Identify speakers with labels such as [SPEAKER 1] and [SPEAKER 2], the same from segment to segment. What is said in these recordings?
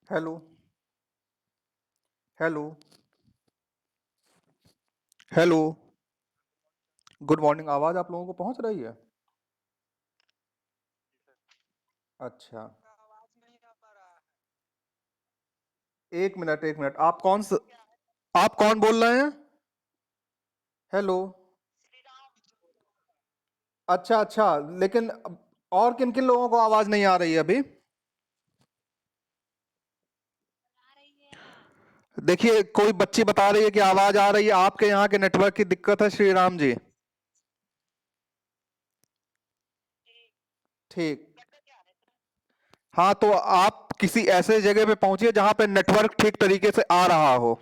[SPEAKER 1] Hello. Hello. Hello. Good morning. आवाज़ आप लोगों को पहुंच रही है? अच्छा। एक मिनट, एक मिनट। आप कौन बोल रहे हैं? हेलो। अच्छा, अच्छा। लेकिन और किन किन लोगों को आवाज़ नहीं आ रही है अभी? देखिए, कोई बच्ची बता रही है कि आवाज़ आ रही है। आपके यहाँ के नेटवर्क की दिक्कत है, श्री राम जी। ठीक। हाँ, तो आप किसी ऐसे जगह पे पहुंचिए जहां पे नेटवर्क ठीक तरीके से आ रहा हो।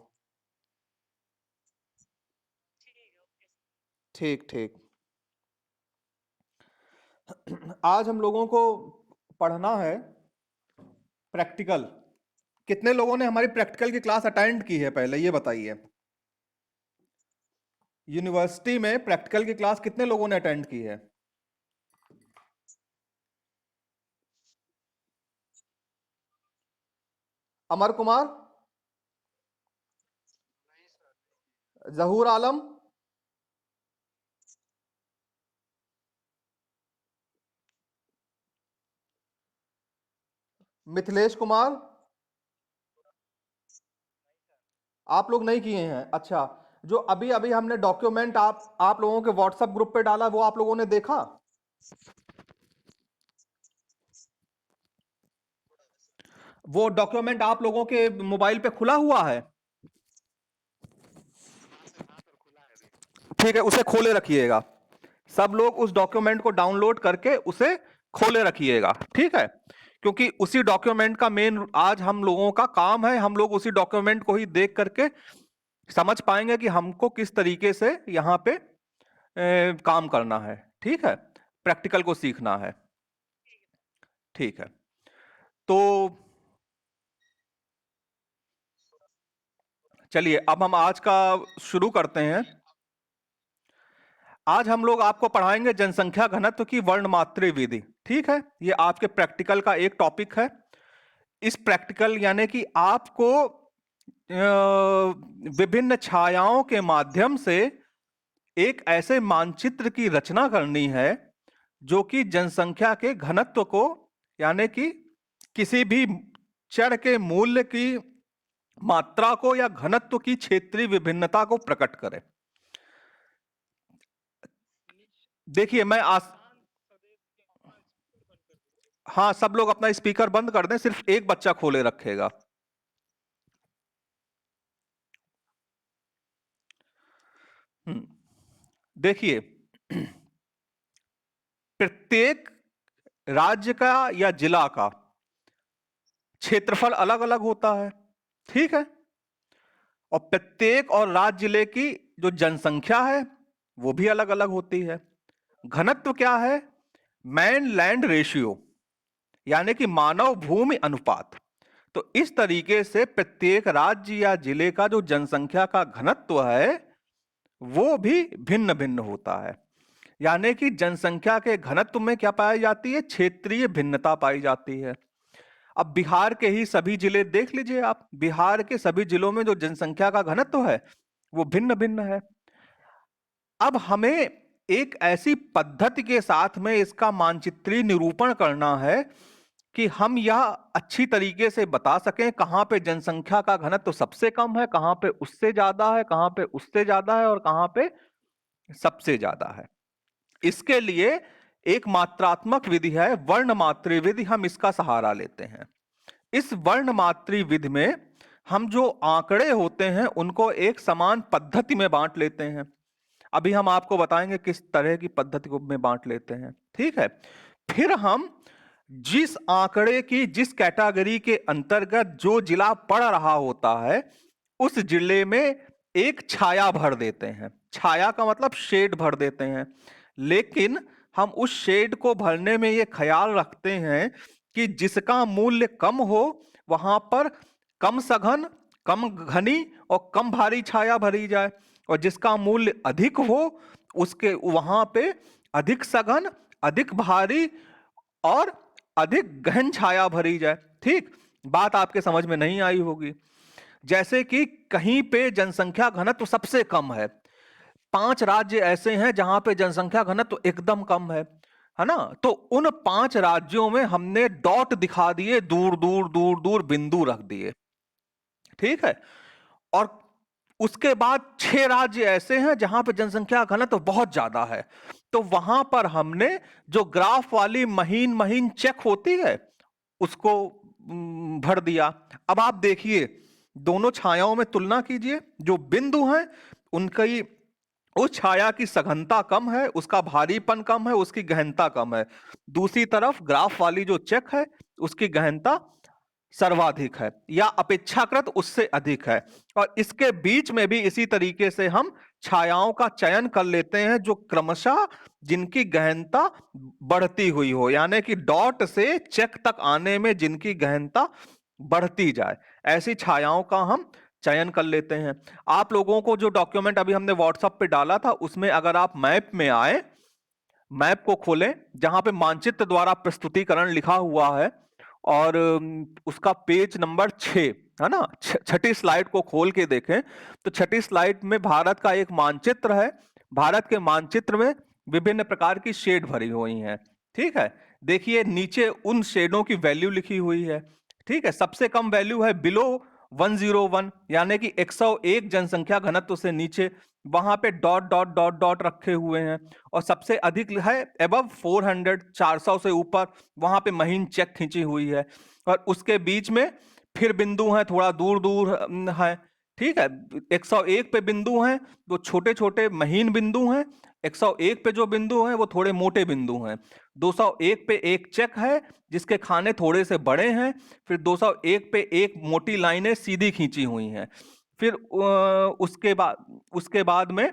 [SPEAKER 1] ठीक, ठीक। आज हम लोगों को पढ़ना है प्रैक्टिकल। कितने लोगों ने हमारी प्रैक्टिकल की क्लास अटेंड की है पहले ये बताइए। यूनिवर्सिटी में प्रैक्टिकल की क्लास कितने लोगों ने अटेंड की है? अमर कुमार। जहूर आलम। मिथिलेश कुमार। आप लोग नहीं किए हैं? अच्छा। जो अभी अभी हमने डॉक्यूमेंट आप लोगों के व्हाट्सएप ग्रुप पे डाला, वो आप लोगों ने देखा? वो डॉक्यूमेंट आप लोगों के मोबाइल पे खुला हुआ है? ठीक है, उसे खोले रखिएगा। सब लोग उस डॉक्यूमेंट को डाउनलोड करके उसे खोले रखिएगा, ठीक है? क्योंकि उसी डॉक्यूमेंट का मेन आज हम लोगों का काम है। हम लोग उसी डॉक्यूमेंट को ही देख करके समझ पाएंगे कि हमको किस तरीके से यहाँ पे काम करना है, ठीक है? प्रैक्टिकल को सीखना है। ठीक है। तो चलिए, अब हम आज का शुरू करते हैं। आज हम लोग आपको पढ़ाएंगे जनसंख्या घनत्व की वर्णमात्री विधि। ठीक है, ये आपके प्रैक्टिकल का एक टॉपिक है। इस प्रैक्टिकल यानी कि आपको विभिन्न छायाओं के माध्यम से एक ऐसे मानचित्र की रचना करनी है जो कि जनसंख्या के घनत्व को यानी कि किसी भी चर के मूल्य की मात्रा को या घनत्व की क्षेत्रीय विभिन्नता को प्रकट करे। देखिए, हाँ, सब लोग अपना स्पीकर बंद कर दें, सिर्फ एक बच्चा खोले रखेगा। देखिए, प्रत्येक राज्य का या जिला का क्षेत्रफल अलग अलग होता है, ठीक है? और प्रत्येक और राज्य जिले की जो जनसंख्या है वो भी अलग अलग होती है। घनत्व क्या है? मैन लैंड रेशियो, यानी कि मानव भूमि अनुपात। तो इस तरीके से प्रत्येक राज्य या जिले का जो जनसंख्या का घनत्व है वो भी भिन्न भिन्न होता है। यानी कि जनसंख्या के घनत्व में क्या पाई जाती है? क्षेत्रीय भिन्नता पाई जाती है। अब बिहार के ही सभी जिले देख लीजिए आप। बिहार के सभी जिलों में जो जनसंख्या का घनत्व है वो भिन्न भिन्न है। अब हमें एक ऐसी पद्धति के साथ में इसका मानचित्रीय निरूपण करना है कि हम यह अच्छी तरीके से बता सकें कहां पे जनसंख्या का घनत्व सबसे कम है, कहां पे उससे ज्यादा है, कहां पे उससे ज्यादा है और कहां पे सबसे ज्यादा है। इसके लिए एक मात्रात्मक विधि है, वर्णमात्री विधि। हम इसका सहारा लेते हैं। इस वर्णमात्री विधि में हम जो आंकड़े होते हैं उनको एक समान पद्धति में बांट लेते हैं। अभी हम आपको बताएंगे किस तरह की पद्धति को में बांट लेते हैं, ठीक है? फिर हम जिस आंकड़े की जिस कैटेगरी के अंतर्गत जो जिला पड़ रहा होता है उस जिले में एक छाया भर देते हैं। छाया का मतलब शेड भर देते हैं। लेकिन हम उस शेड को भरने में यह ख्याल रखते हैं कि जिसका मूल्य कम हो वहां पर कम सघन, कम घनी और कम भारी छाया भरी जाए, और जिसका मूल्य अधिक हो उसके वहां पे अधिक सघन, अधिक भारी और अधिक गहन छाया भरी जाए। ठीक। बात आपके समझ में नहीं आई होगी। जैसे कि कहीं पे जनसंख्या घनत्व सबसे कम है, 5 राज्य ऐसे हैं जहां पे जनसंख्या घनत्व एकदम कम है ना? तो उन 5 राज्यों में हमने डॉट दिखा दिए, दूर दूर दूर दूर बिंदु रख दिए, ठीक है? और उसके बाद 6 राज्य ऐसे हैं जहां पे जनसंख्या घनत्व बहुत ज्यादा है, तो वहां पर हमने जो ग्राफ वाली महीन महीन चेक होती है उसको भर दिया। अब आप देखिए, दोनों छायाओं में तुलना कीजिए, जो बिंदु हैं उनकी, उस छाया की सघनता कम है, उसका भारीपन कम है, उसकी गहनता कम है। दूसरी तरफ ग्राफ वाली जो चेक है उसकी गहनता सर्वाधिक है या अपेक्षाकृत उससे अधिक है। और इसके बीच में भी इसी तरीके से हम छायाओं का चयन कर लेते हैं जो क्रमशः जिनकी गहनता बढ़ती हुई हो, यानी कि डॉट से चेक तक आने में जिनकी गहनता बढ़ती जाए, ऐसी छायाओं का हम चयन कर लेते हैं। आप लोगों को जो डॉक्यूमेंट अभी हमने व्हाट्सएप पे डाला था उसमें अगर आप मैप में आए, मैप को खोलें जहां पे मानचित्र द्वारा प्रस्तुतिकरण लिखा हुआ है, और उसका पेज नंबर 6 है ना, छठी स्लाइड को खोल के देखें तो छठी स्लाइड में भारत का एक मानचित्र है। भारत के मानचित्र में विभिन्न प्रकार की शेड भरी हुई हैं, ठीक है? देखिए नीचे उन शेडों की वैल्यू लिखी हुई है, ठीक है? सबसे कम वैल्यू है बिलो 101, यानी कि 101 जनसंख्या घनत्व से नीचे, वहां पे डॉट डॉट डॉट डॉट रखे हुए हैं। और सबसे अधिक है एबव 400, 400 से ऊपर, वहां पे महीन चेक खींची हुई है। और उसके बीच में फिर बिंदु हैं, थोड़ा दूर दूर है, ठीक है? 101 पे बिंदु हैं, वो छोटे छोटे महीन बिंदु हैं। 101 पे जो बिंदु हैं वो थोड़े मोटे बिंदु हैं। 201 पे एक चेक है जिसके खाने थोड़े से बड़े हैं। फिर 201 पे एक मोटी लाइनें सीधी खींची हुई हैं। फिर उसके बाद में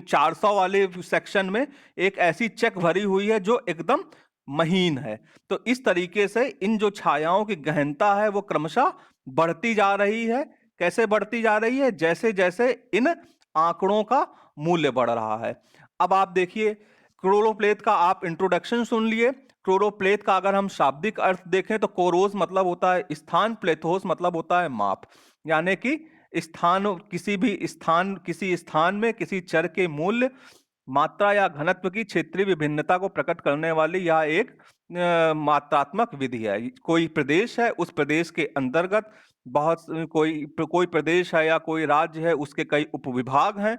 [SPEAKER 1] 400 वाले सेक्शन में एक ऐसी चेक भरी हुई है जो एकदम महीन है। तो इस तरीके से इन जो छायाओं की गहनता है वो क्रमशः बढ़ती जा रही है। कैसे बढ़ती जा रही है? जैसे जैसे इन आंकड़ों का मूल्य बढ़ रहा है। अब आप देखिए, क्लोरोप्लेथ का आप इंट्रोडक्शन सुन लिए। क्लोरोप्लेथ का अगर हम शाब्दिक अर्थ देखें तो कोरोस मतलब होता है स्थान, प्लेथोस मतलब होता है माप, यानी कि स्थान, किसी भी स्थान, किसी स्थान में किसी चर के मूल्य, मात्रा या घनत्व की क्षेत्रीय विभिन्नता को प्रकट करने वाली यह एक मात्रात्मक विधि है। कोई प्रदेश है, उस प्रदेश के अंतर्गत बहुत कोई प्रदेश है या कोई राज्य है, उसके कई उपविभाग हैं।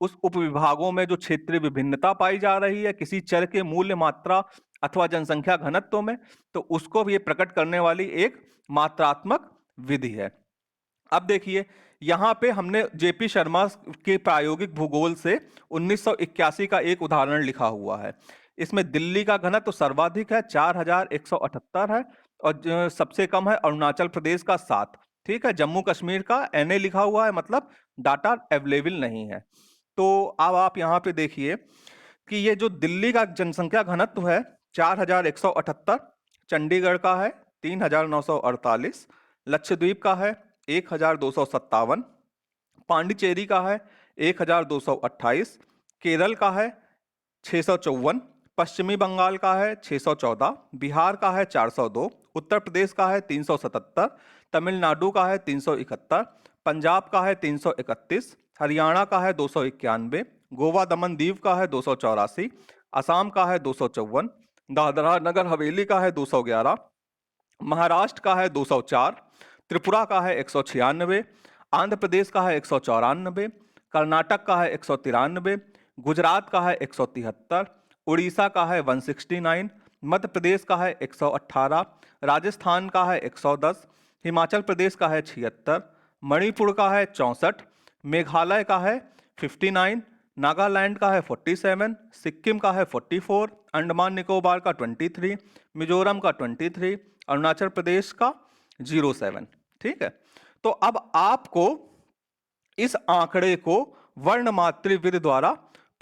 [SPEAKER 1] उस उपविभागों में जो क्षेत्रीय विभिन्नता पाई जा रही है किसी चर के मूल्य, मात्रा अथवा जनसंख्या घनत्व में, तो उसको भी ये प्रकट करने वाली एक मात्रात्मक विधि है। अब देखिए, यहां पे हमने जेपी शर्मा के प्रायोगिक भूगोल से 1981 का एक उदाहरण लिखा हुआ है। इसमें दिल्ली का घनत्व तो सर्वाधिक है, 4178 है, और सबसे कम है अरुणाचल प्रदेश का 7, ठीक है? जम्मू कश्मीर का एनए लिखा हुआ है, मतलब डाटा अवेलेबल नहीं है। तो अब आप यहाँ पे देखिए कि ये जो दिल्ली का जनसंख्या घनत्व है 4178, चंडीगढ़ का है 3948, लक्षद्वीप का है 1257, पांडिचेरी का है 1228, केरल का है 654, पश्चिमी बंगाल का है 614, बिहार का है 402, उत्तर प्रदेश का है 377, तमिलनाडु का है 371, पंजाब का है 331, हरियाणा का है 291, गोवा दमन दीव का है 284, असम का है 254, दादरा नगर हवेली का है 211, महाराष्ट्र का है 204, त्रिपुरा का है 196, आंध्र प्रदेश का है 194, कर्नाटक का है 193, गुजरात का है 173, उड़ीसा का है 169, मध्य प्रदेश का है 118, राजस्थान का है 110, हिमाचल प्रदेश का है 76, मणिपुर का है 64, मेघालय का है 59, नागालैंड का है 47, सिक्किम का है 44, अंडमान निकोबार का 23, मिजोरम का 23, अरुणाचल प्रदेश का 07, ठीक है? तो अब आपको इस आंकड़े को वर्णमात्री विधि द्वारा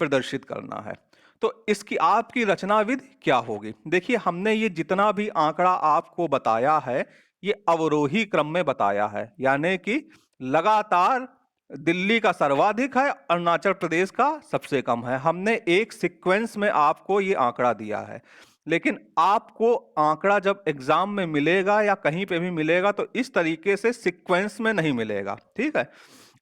[SPEAKER 1] प्रदर्शित करना है। तो इसकी आपकी रचना विधि क्या होगी? देखिए, हमने ये जितना भी आंकड़ा आपको बताया है ये अवरोही क्रम में बताया है, यानी कि लगातार दिल्ली का सर्वाधिक है, अरुणाचल प्रदेश का सबसे कम है। हमने एक सीक्वेंस में आपको ये आंकड़ा दिया है। लेकिन आपको आंकड़ा जब एग्जाम में मिलेगा या कहीं पे भी मिलेगा तो इस तरीके से सीक्वेंस में नहीं मिलेगा, ठीक है।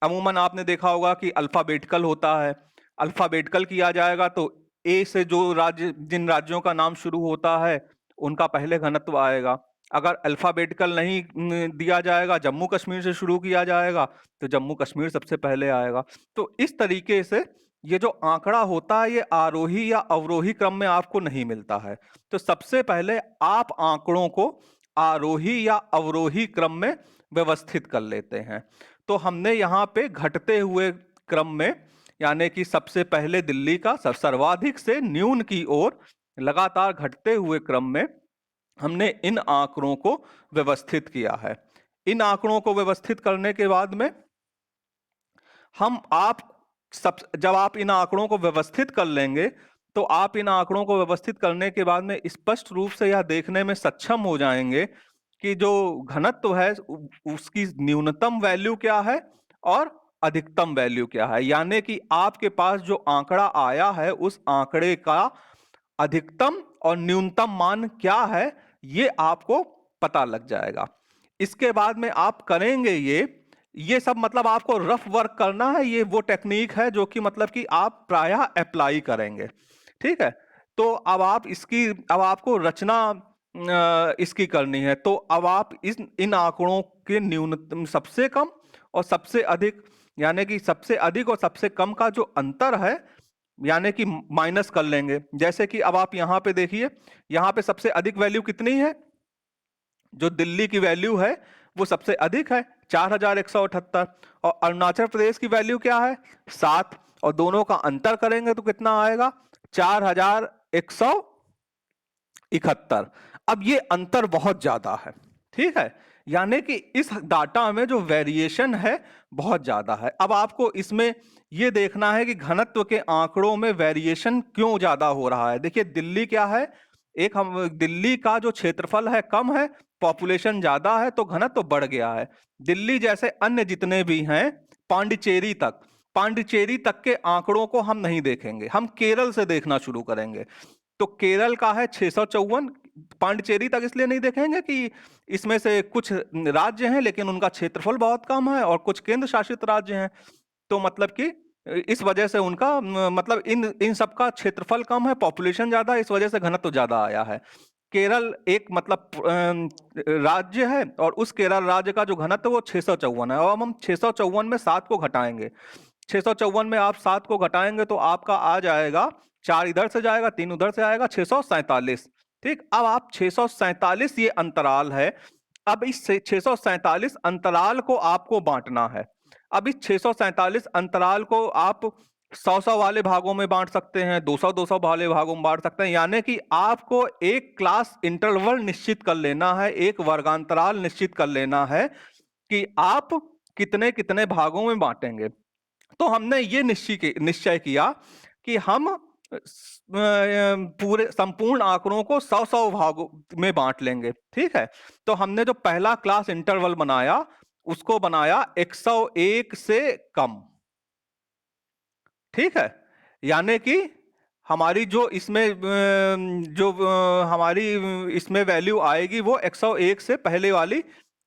[SPEAKER 1] अमूमन आपने देखा होगा कि अल्फाबेटिकल होता है, अल्फाबेटिकल किया जाएगा तो ए से जो राज्य, जिन राज्यों का नाम शुरू होता है उनका पहले घनत्व आएगा। अगर अल्फाबेटिकल नहीं दिया जाएगा, जम्मू कश्मीर से शुरू किया जाएगा तो जम्मू कश्मीर सबसे पहले आएगा। तो इस तरीके से ये जो आंकड़ा होता है ये आरोही या अवरोही क्रम में आपको नहीं मिलता है। तो सबसे पहले आप आंकड़ों को आरोही या अवरोही क्रम में व्यवस्थित कर लेते हैं। तो हमने यहाँ पे घटते हुए क्रम में, यानी कि सबसे पहले दिल्ली का सर्वाधिक से न्यून की ओर लगातार घटते हुए क्रम में हमने इन आंकड़ों को व्यवस्थित किया है। इन आंकड़ों को व्यवस्थित करने के बाद में जब आप इन आंकड़ों को व्यवस्थित कर लेंगे तो आप इन आंकड़ों को व्यवस्थित करने के बाद में स्पष्ट रूप से यह देखने में सक्षम हो जाएंगे कि जो घनत्व है उसकी न्यूनतम वैल्यू क्या है और अधिकतम वैल्यू क्या है। यानी कि आपके पास जो आंकड़ा आया है उस आंकड़े का अधिकतम और न्यूनतम मान क्या है ये आपको पता लग जाएगा। इसके बाद में आप करेंगे ये सब मतलब आपको रफ वर्क करना है। ये वो टेक्निक है जो कि मतलब कि आप प्रायः अप्लाई करेंगे, ठीक है। तो अब आपको रचना इसकी करनी है। तो अब आप इन आंकड़ों के न्यूनतम, सबसे कम और सबसे अधिक, यानी कि सबसे अधिक और सबसे कम का जो अंतर है यानी कि माइनस कर लेंगे। जैसे कि अब आप यहाँ पे देखिए, यहाँ पे सबसे अधिक वैल्यू कितनी है, जो दिल्ली की वैल्यू है वो सबसे अधिक है 4178, और अरुणाचल प्रदेश की वैल्यू क्या है 7, और दोनों का अंतर करेंगे तो कितना आएगा 4171। अब ये अंतर बहुत ज्यादा है, ठीक है। यानी कि इस डाटा में जो वेरिएशन है बहुत ज्यादा है। अब आपको इसमें ये देखना है कि घनत्व के आंकड़ों में वेरिएशन क्यों ज्यादा हो रहा है। देखिए दिल्ली क्या है, दिल्ली का जो क्षेत्रफल है कम है, पॉपुलेशन ज्यादा है तो घनत्व बढ़ गया है। दिल्ली जैसे अन्य जितने भी हैं, पांडिचेरी तक के आंकड़ों को हम नहीं देखेंगे, हम केरल से देखना शुरू करेंगे। तो केरल का है 654, पांडिचेरी तक इसलिए नहीं देखेंगे कि इसमें से कुछ राज्य हैं लेकिन उनका क्षेत्रफल बहुत कम है और कुछ केंद्र शासित राज्य हैं, तो मतलब कि इस वजह से उनका मतलब इन सबका क्षेत्रफल कम है, पॉपुलेशन ज्यादा है, इस वजह से घनत्व ज्यादा आया है। केरल एक मतलब राज्य है और उस केरल राज्य का जो घनत्व वो 654 है। और अब हम 654 में 7 को घटाएंगे, 654 में आप 7 को घटाएंगे तो आपका आ जाएगा, 4 इधर से जाएगा 3 उधर से आएगा, 647। ठीक, अब आप 647 ये अंतराल है। अब इस 647 अंतराल को आपको बांटना है। अब इस 647 अंतराल को आप 100-100 वाले भागों में बांट सकते हैं, 200-200 वाले भागों में बांट सकते हैं। यानी कि आपको एक क्लास इंटरवल निश्चित कर लेना है, एक वर्गांतराल निश्चित कर लेना है कि आप कितने कितने भागों में बांटेंगे। तो हमने ये निश्चय किया कि हम पूरे संपूर्ण आंकड़ों को 100-100 भागों में बांट लेंगे, ठीक है। तो हमने जो पहला क्लास इंटरवल बनाया उसको बनाया 101 से कम, ठीक है। यानी कि हमारी जो इसमें हमारी इसमें वैल्यू आएगी वो 101 से पहले वाली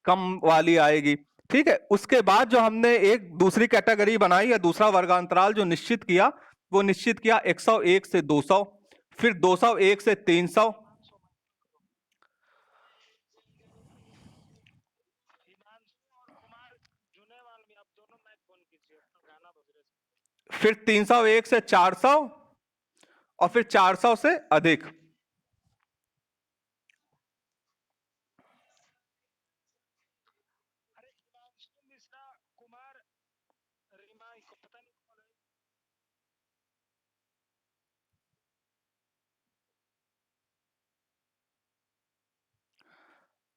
[SPEAKER 1] कम वाली आएगी, ठीक है। उसके बाद जो हमने एक दूसरी कैटेगरी बनाई या दूसरा वर्गांतराल जो निश्चित किया, वो निश्चित किया 101 से 200, फिर 201 से 300, फिर 301 से 400 और फिर 400 से अधिक।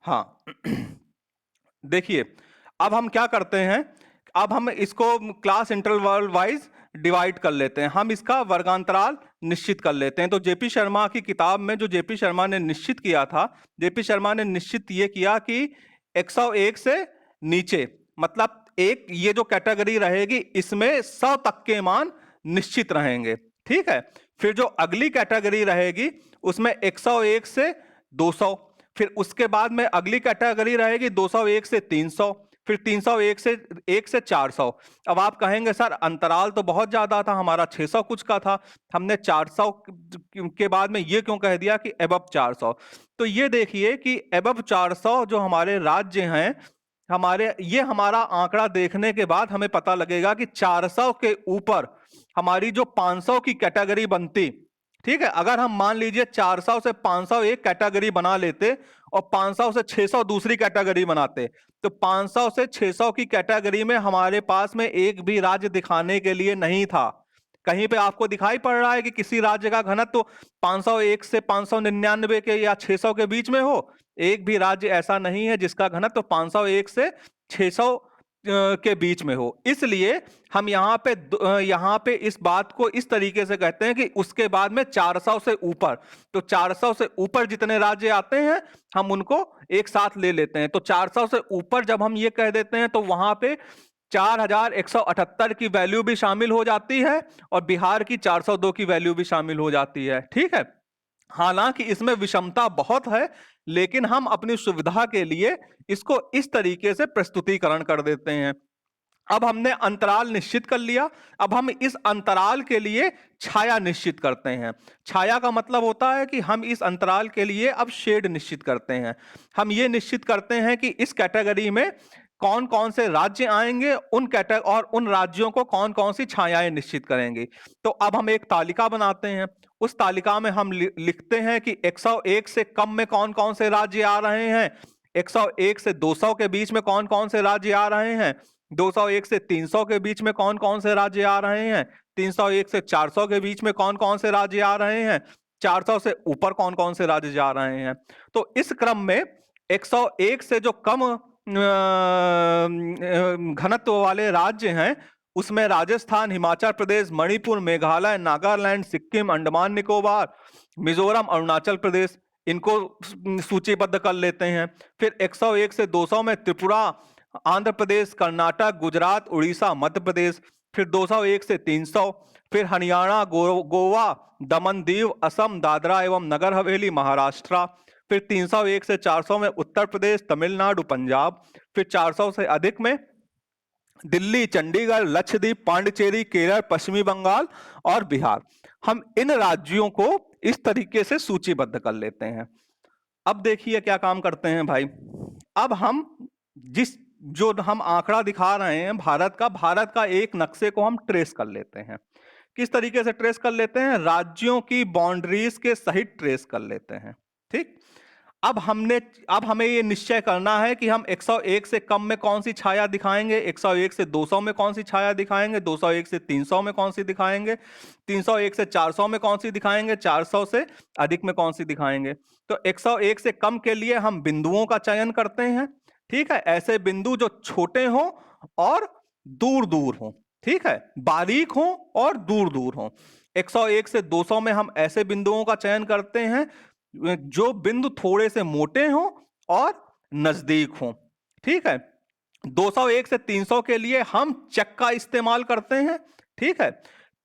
[SPEAKER 1] हाँ देखिए, अब हम क्या करते हैं, अब हम इसको क्लास इंटरवल वाइज डिवाइड कर लेते हैं, हम इसका वर्गांतराल निश्चित कर लेते हैं। तो जेपी शर्मा की किताब में जो जेपी शर्मा ने निश्चित किया था, जेपी शर्मा ने निश्चित ये किया कि 101 से नीचे, मतलब एक ये जो कैटेगरी रहेगी इसमें 100 तक के मान निश्चित रहेंगे, ठीक है। फिर जो अगली कैटेगरी रहेगी उसमें 101 से 200, फिर उसके बाद में अगली कैटेगरी रहेगी 201 से 300, फिर 301 से 400। अब आप कहेंगे सर अंतराल तो बहुत ज्यादा था, हमारा 600 कुछ का था, हमने 400 के बाद में ये क्यों कह दिया कि एबव 400? तो ये देखिए कि एबव 400 जो हमारे राज्य हैं, हमारा आंकड़ा देखने के बाद हमें पता लगेगा कि 400 के ऊपर हमारी जो 500 की कैटेगरी बनती, ठीक है, अगर हम मान लीजिए 400 से 500 एक कैटेगरी बना लेते और 500 से 600 दूसरी कैटेगरी बनाते, तो 500 से 600 की कैटेगरी में हमारे पास में एक भी राज्य दिखाने के लिए नहीं था। कहीं पे आपको दिखाई पड़ रहा है कि किसी राज्य का घनत्व तो 501 से 599 के या 600 के बीच में हो? एक भी राज्य ऐसा नहीं है जिसका घनत्व 501 से 600 के बीच में हो। इसलिए हम यहाँ पे इस बात को इस तरीके से कहते हैं कि उसके बाद में 400 से ऊपर, तो 400 से ऊपर जितने राज्य आते हैं हम उनको एक साथ ले लेते हैं। तो 400 से ऊपर जब हम ये कह देते हैं तो वहां पे 4178 की वैल्यू भी शामिल हो जाती है और बिहार की 402 की वैल्यू भी शामिल हो जाती है। ठीक है, हालांकि इसमें विषमता बहुत है, लेकिन हम अपनी सुविधा के लिए इसको इस तरीके से प्रस्तुतिकरण कर देते हैं। अब हमने अंतराल निश्चित कर लिया, अब हम इस अंतराल के लिए छाया निश्चित करते हैं। छाया का मतलब होता है कि हम इस अंतराल के लिए अब शेड निश्चित करते हैं। हम ये निश्चित करते हैं कि इस कैटेगरी में कौन कौन से राज्य आएंगे, उन राज्यों को कौन कौन सी छायाएं निश्चित करेंगे। तो अब हम एक तालिका बनाते हैं, उस तालिका में हम लिखते हैं कि 101 से कम में कौन कौन से राज्य आ रहे हैं, 101 से 200 के बीच में कौन कौन से राज्य आ रहे हैं, 201 से 300 के बीच में कौन कौन से राज्य आ रहे हैं, 301 से 400 के बीच में कौन कौन से राज्य आ रहे हैं, 400 से ऊपर कौन कौन से राज्य जा रहे हैं। तो इस क्रम में 101 से जो कम घनत्व वाले राज्य हैं उसमें राजस्थान, हिमाचल प्रदेश, मणिपुर, मेघालय, नागालैंड, सिक्किम, अंडमान निकोबार, मिजोरम, अरुणाचल प्रदेश, इनको सूचीबद्ध कर लेते हैं। फिर 101 से 200 में त्रिपुरा, आंध्र प्रदेश, कर्नाटक, गुजरात, उड़ीसा, मध्य प्रदेश। फिर 201 से 300, फिर हरियाणा, गोवा, दमन दीव, असम, दादरा एवं नगर हवेली, महाराष्ट्र। फिर 301 से 400 में उत्तर प्रदेश, तमिलनाडु, पंजाब। फिर 400 से अधिक में दिल्ली, चंडीगढ़, लक्षद्वीप, पांडिचेरी, केरल, पश्चिमी बंगाल और बिहार। हम इन राज्यों को इस तरीके से सूचीबद्ध कर लेते हैं। अब देखिए क्या काम करते हैं भाई, अब हम जो हम आंकड़ा दिखा रहे हैं भारत का एक नक्शे को हम ट्रेस कर लेते हैं। किस तरीके से ट्रेस कर लेते हैं? राज्यों की बाउंड्रीज के सहित ट्रेस कर लेते हैं। ठीक, अब हमें ये निश्चय करना है कि हम 101 से कम में कौन सी छाया दिखाएंगे, 101 से 200 में कौन सी छाया दिखाएंगे, 201 से 300 में कौन सी दिखाएंगे, 301 से 400 में कौन सी दिखाएंगे, 400 से अधिक में कौन सी दिखाएंगे। तो 101 से कम के लिए हम बिंदुओं का चयन करते हैं। ठीक है, ऐसे बिंदु जो छोटे हों और दूर दूर हों, ठीक है, बारीक हों और दूर दूर हों। 101 से 200 में हम ऐसे बिंदुओं का चयन करते हैं जो बिंदु थोड़े से मोटे हों और नजदीक हों। ठीक है, 201 से 300 के लिए हम चेक का इस्तेमाल करते हैं। ठीक है,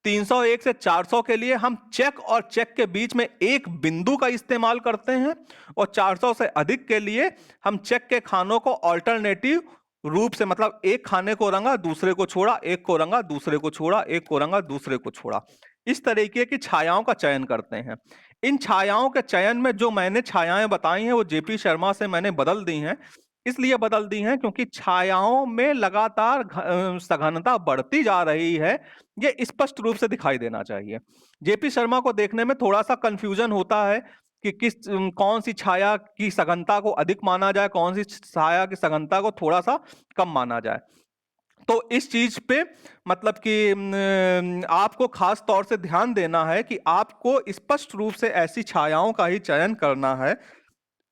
[SPEAKER 1] 301 से 400 के लिए हम चेक और चेक के बीच में एक बिंदु का इस्तेमाल करते हैं और 400 से अधिक के लिए हम चेक के खानों को ऑल्टरनेटिव रूप से, मतलब एक खाने को रंगा दूसरे को छोड़ा, एक को रंगा दूसरे को छोड़ा, एक को रंगा दूसरे को छोड़ा, इस तरीके की छायाओं का चयन करते हैं। इन छायाओं के चयन में जो मैंने छायाएं बताई हैं वो जेपी शर्मा से मैंने बदल दी हैं। इसलिए बदल दी हैं क्योंकि छायाओं में लगातार सघनता बढ़ती जा रही है, ये स्पष्ट रूप से दिखाई देना चाहिए। जेपी शर्मा को देखने में थोड़ा सा कंफ्यूजन होता है कि कौन सी छाया की सघनता को अधिक माना जाए, कौन सी छाया की सघनता को थोड़ा सा कम माना जाए। तो इस चीज पे मतलब कि आपको खास तौर से ध्यान देना है कि आपको स्पष्ट रूप से ऐसी छायाओं का ही चयन करना है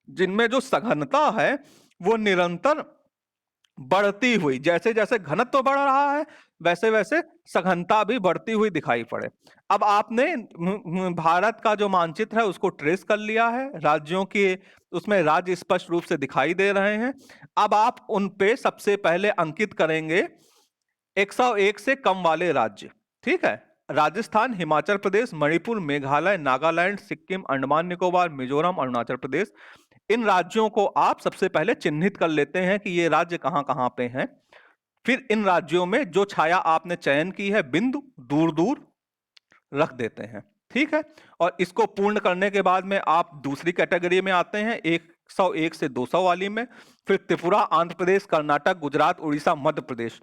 [SPEAKER 1] जिनमें जो सघनता है वो निरंतर बढ़ती हुई, जैसे जैसे घनत्व बढ़ रहा है वैसे वैसे सघनता भी बढ़ती हुई दिखाई पड़े। अब आपने भारत का जो मानचित्र है उसको ट्रेस कर लिया है, राज्यों के उसमें राज्य स्पष्ट रूप से दिखाई दे रहे हैं। अब आप उन पे सबसे पहले अंकित करेंगे 101 से कम वाले राज्य। ठीक है, राजस्थान, हिमाचल प्रदेश, मणिपुर, मेघालय, नागालैंड, सिक्किम, अंडमान निकोबार, मिजोरम, अरुणाचल प्रदेश, इन राज्यों को आप सबसे पहले चिन्हित कर लेते हैं कि ये राज्य कहां कहां पे हैं। फिर इन राज्यों में जो छाया आपने चयन की है बिंदु दूर दूर रख देते हैं। ठीक है, और इसको पूर्ण करने के बाद में आप दूसरी कैटेगरी में आते हैं 101 से 200 वाली में। फिर त्रिपुरा, आंध्र प्रदेश, कर्नाटक, गुजरात, उड़ीसा, मध्य प्रदेश,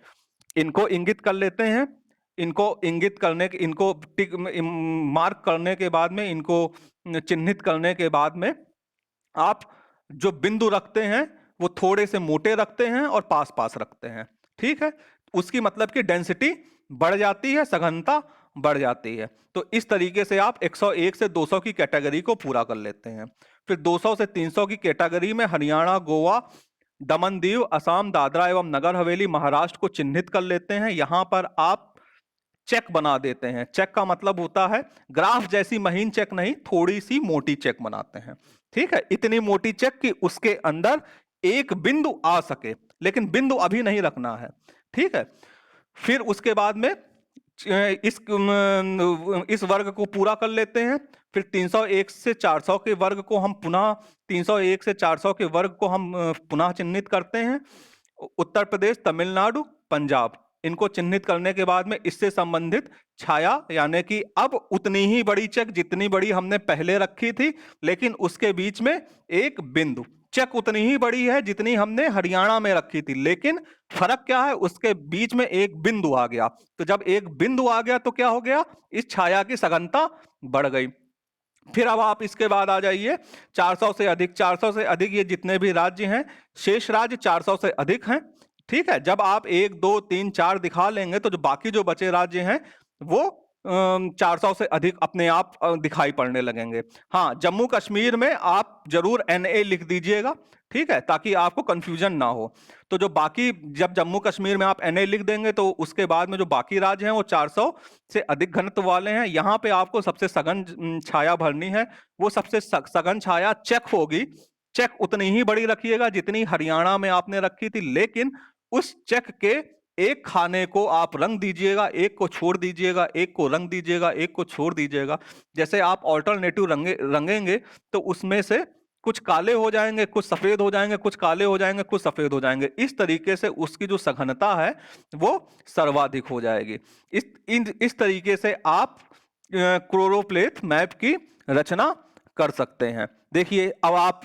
[SPEAKER 1] इनको इंगित कर लेते हैं। इनको इंगित करने के इनको टिक मार्क करने के बाद में, इनको चिन्हित करने के बाद में आप जो बिंदु रखते हैं वो थोड़े से मोटे रखते हैं और पास पास रखते हैं। ठीक है, उसकी मतलब कि डेंसिटी बढ़ जाती है, सघनता बढ़ जाती है। तो इस तरीके से आप 101 से 200 की कैटेगरी को पूरा कर लेते हैं। फिर 200 से 300 की कैटेगरी में हरियाणा, गोवा, दमन दीव, असम, दादरा एवं नगर हवेली, महाराष्ट्र को चिन्हित कर लेते हैं। यहां पर आप चेक बना देते हैं। चेक का मतलब होता है ग्राफ जैसी महीन चेक नहीं, थोड़ी सी मोटी चेक बनाते हैं। ठीक है, इतनी मोटी चेक कि उसके अंदर एक बिंदु आ सके, लेकिन बिंदु अभी नहीं रखना है। ठीक है, फिर उसके बाद में इस वर्ग को पूरा कर लेते हैं। फिर 301 से 400 के वर्ग को हम पुनः 301 से 400 के वर्ग को हम पुनः चिन्हित करते हैं। उत्तर प्रदेश, तमिलनाडु, पंजाब, इनको चिन्हित करने के बाद में इससे संबंधित छाया, यानी कि अब उतनी ही बड़ी चेक जितनी बड़ी हमने पहले रखी थी, लेकिन उसके बीच में एक बिंदु। चेक उतनी ही बड़ी है जितनी हमने हरियाणा में रखी थी, लेकिन फर्क क्या है, उसके बीच में एक बिंदु आ गया। तो जब एक बिंदु आ गया तो क्या हो गया, इस छाया की सघनता बढ़ गई। फिर अब आप इसके बाद आ जाइए 400 से अधिक। 400 से अधिक ये जितने भी राज्य हैं, शेष राज्य 400 से अधिक हैं। ठीक है, जब आप 1 2 3 4 दिखा लेंगे तो जो बाकी जो बचे राज्य हैं वो 400 से अधिक अपने आप दिखाई पड़ने लगेंगे। हाँ, जम्मू कश्मीर में आप जरूर NA लिख दीजिएगा, ठीक है, ताकि आपको कंफ्यूजन ना हो। तो जो बाकी, जब जम्मू कश्मीर में आप NA लिख देंगे तो उसके बाद में जो बाकी राज्य हैं वो 400 से अधिक घनत्व वाले हैं। यहाँ पे आपको सबसे सघन छाया भरनी है। वो सबसे सघन छाया चेक होगी। चेक उतनी ही बड़ी रखिएगा जितनी हरियाणा में आपने रखी थी, लेकिन उस चेक के एक खाने को आप रंग दीजिएगा, एक को छोड़ दीजिएगा, एक को रंग दीजिएगा, एक को छोड़ दीजिएगा। जैसे आप ऑल्टरनेटिव रंगेंगे तो उसमें से कुछ काले हो जाएंगे, कुछ सफेद हो जाएंगे, कुछ काले हो जाएंगे, कुछ सफेद हो जाएंगे। इस तरीके से उसकी जो सघनता है वो सर्वाधिक हो जाएगी। इस तरीके से आप क्लोरोप्लेथ मैप की रचना कर सकते हैं। देखिए, अब आप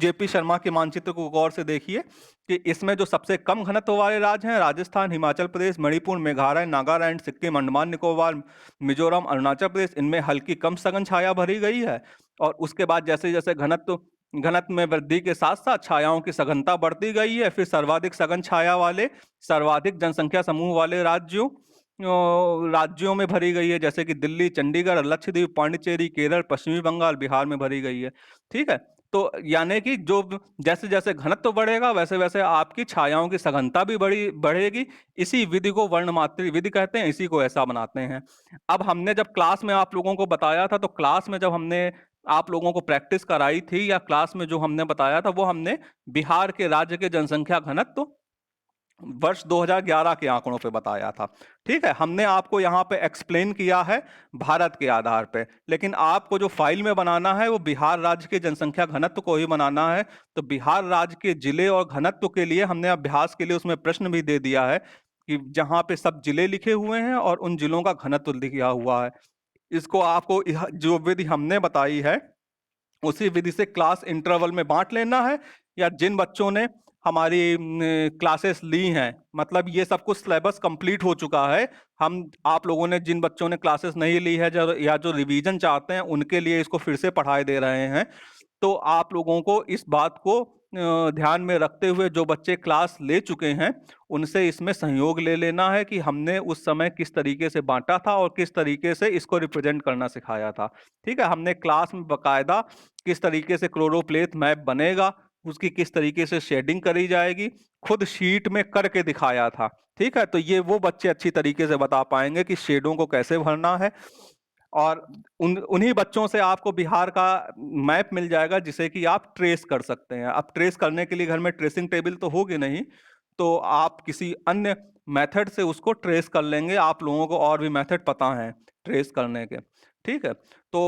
[SPEAKER 1] JP शर्मा के मानचित्र को गौर से देखिए कि इसमें जो सबसे कम घनत्व वाले राज्य हैं, राजस्थान, हिमाचल प्रदेश, मणिपुर, मेघालय, नागालैंड, सिक्किम, अंडमान निकोबार, मिजोरम, अरुणाचल प्रदेश, इनमें हल्की कम सघन छाया भरी गई है। और उसके बाद जैसे जैसे घनत्व में वृद्धि के साथ साथ छायाओं की सघनता बढ़ती गई है। फिर सर्वाधिक सघन छाया वाले, सर्वाधिक जनसंख्या समूह वाले राज्यों में भरी गई है, जैसे कि दिल्ली, चंडीगढ़, लक्षद्वीप, पांडिचेरी, केरल, पश्चिमी बंगाल, बिहार में भरी गई है। ठीक है, तो यानी कि जो जैसे जैसे घनत्व बढ़ेगा वैसे वैसे आपकी छायाओं की सघनता भी बढ़ेगी। इसी विधि को वर्णमात्री विधि कहते हैं, इसी को ऐसा बनाते हैं। अब हमने जब क्लास में आप लोगों को बताया था, तो क्लास में जब हमने आप लोगों को प्रैक्टिस कराई थी, या क्लास में जो हमने बताया था, वो हमने बिहार के राज्य के जनसंख्या घनत्व वर्ष 2011 के आंकड़ों पे बताया था। ठीक है, हमने आपको यहाँ पे एक्सप्लेन किया है भारत के आधार पे, लेकिन आपको जो फाइल में बनाना है वो बिहार राज्य के जनसंख्या घनत्व को ही बनाना है। तो बिहार राज्य के जिले और घनत्व के लिए हमने अभ्यास के लिए उसमें प्रश्न भी दे दिया है कि जहाँ पे सब जिले लिखे हुए हैं और उन जिलों का घनत्व लिखा हुआ है। इसको आपको जो विधि हमने बताई है उसी विधि से क्लास इंटरवल में बांट लेना है, या जिन बच्चों ने हमारी क्लासेस ली हैं, मतलब ये सब कुछ सिलेबस कंप्लीट हो चुका है। हम आप लोगों ने, जिन बच्चों ने क्लासेस नहीं ली है या जो रिवीजन चाहते हैं, उनके लिए इसको फिर से पढ़ाई दे रहे हैं। तो आप लोगों को इस बात को ध्यान में रखते हुए, जो बच्चे क्लास ले चुके हैं उनसे इसमें सहयोग ले लेना है कि हमने उस समय किस तरीके से बांटा था और किस तरीके से इसको रिप्रेजेंट करना सिखाया था। ठीक है, हमने क्लास में बकायदा किस तरीके से क्लोरोप्लेथ मैप बनेगा, उसकी किस तरीके से शेडिंग करी जाएगी, खुद शीट में करके दिखाया था। ठीक है, तो ये वो बच्चे अच्छी तरीके से बता पाएंगे कि शेडों को कैसे भरना है। और उन्हीं बच्चों से आपको बिहार का मैप मिल जाएगा जिसे कि आप ट्रेस कर सकते हैं। अब ट्रेस करने के लिए घर में ट्रेसिंग टेबल तो होगी नहीं, तो आप किसी अन्य मेथड से उसको ट्रेस कर लेंगे। आप लोगों को और भी मेथड पता हैं ट्रेस करने के, ठीक है। तो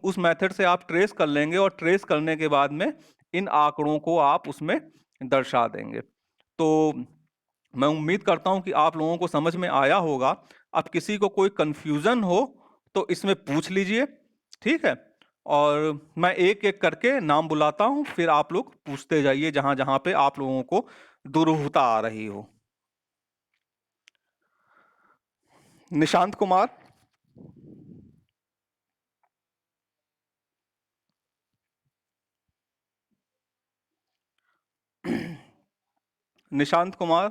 [SPEAKER 1] उस मेथड से आप ट्रेस कर लेंगे और ट्रेस करने के बाद में इन आंकड़ों को आप उसमें दर्शा देंगे। तो मैं उम्मीद करता हूं कि आप लोगों को समझ में आया होगा। अब किसी को कोई कंफ्यूजन हो तो इसमें पूछ लीजिए, ठीक है। और मैं एक एक करके नाम बुलाता हूं, फिर आप लोग पूछते जाइए जहां जहां पे आप लोगों को दुरूहता आ रही हो। निशांत कुमार। निशांत कुमार।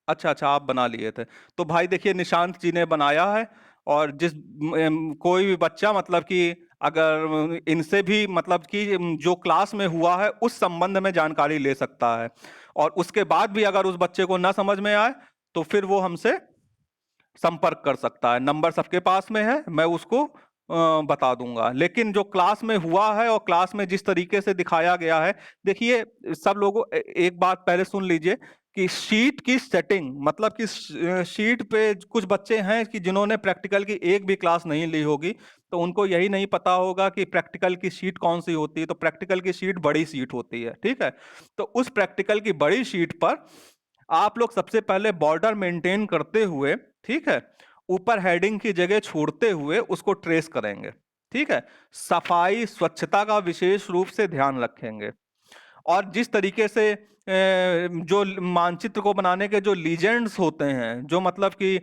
[SPEAKER 1] अच्छा अच्छा, आप बना लिए थे। तो भाई देखिए, निशांत जी ने बनाया है। और कोई भी बच्चा मतलब कि अगर इनसे भी मतलब कि जो क्लास में हुआ है उस संबंध में जानकारी ले सकता है। और उसके बाद भी अगर उस बच्चे को ना समझ में आए तो फिर वो हमसे संपर्क कर सकता है। नंबर सबके पास में है, मैं उसको बता दूंगा। लेकिन जो क्लास में हुआ है और क्लास में जिस तरीके से दिखाया गया है, देखिए सब लोगों, एक बात पहले सुन लीजिए कि शीट की सेटिंग मतलब कि शीट पे कुछ बच्चे हैं कि जिन्होंने प्रैक्टिकल की एक भी क्लास नहीं ली होगी, तो उनको यही नहीं पता होगा कि प्रैक्टिकल की शीट कौन सी होती है। तो प्रैक्टिकल की शीट बड़ी शीट होती है, ठीक है। तो उस प्रैक्टिकल की बड़ी शीट पर आप लोग सबसे पहले बॉर्डर मेंटेन करते हुए, ठीक है, ऊपर हेडिंग की जगह छोड़ते हुए उसको ट्रेस करेंगे, ठीक है। सफाई स्वच्छता का विशेष रूप से ध्यान रखेंगे। और जिस तरीके से जो मानचित्र को बनाने के जो लीजेंड्स होते हैं, जो मतलब कि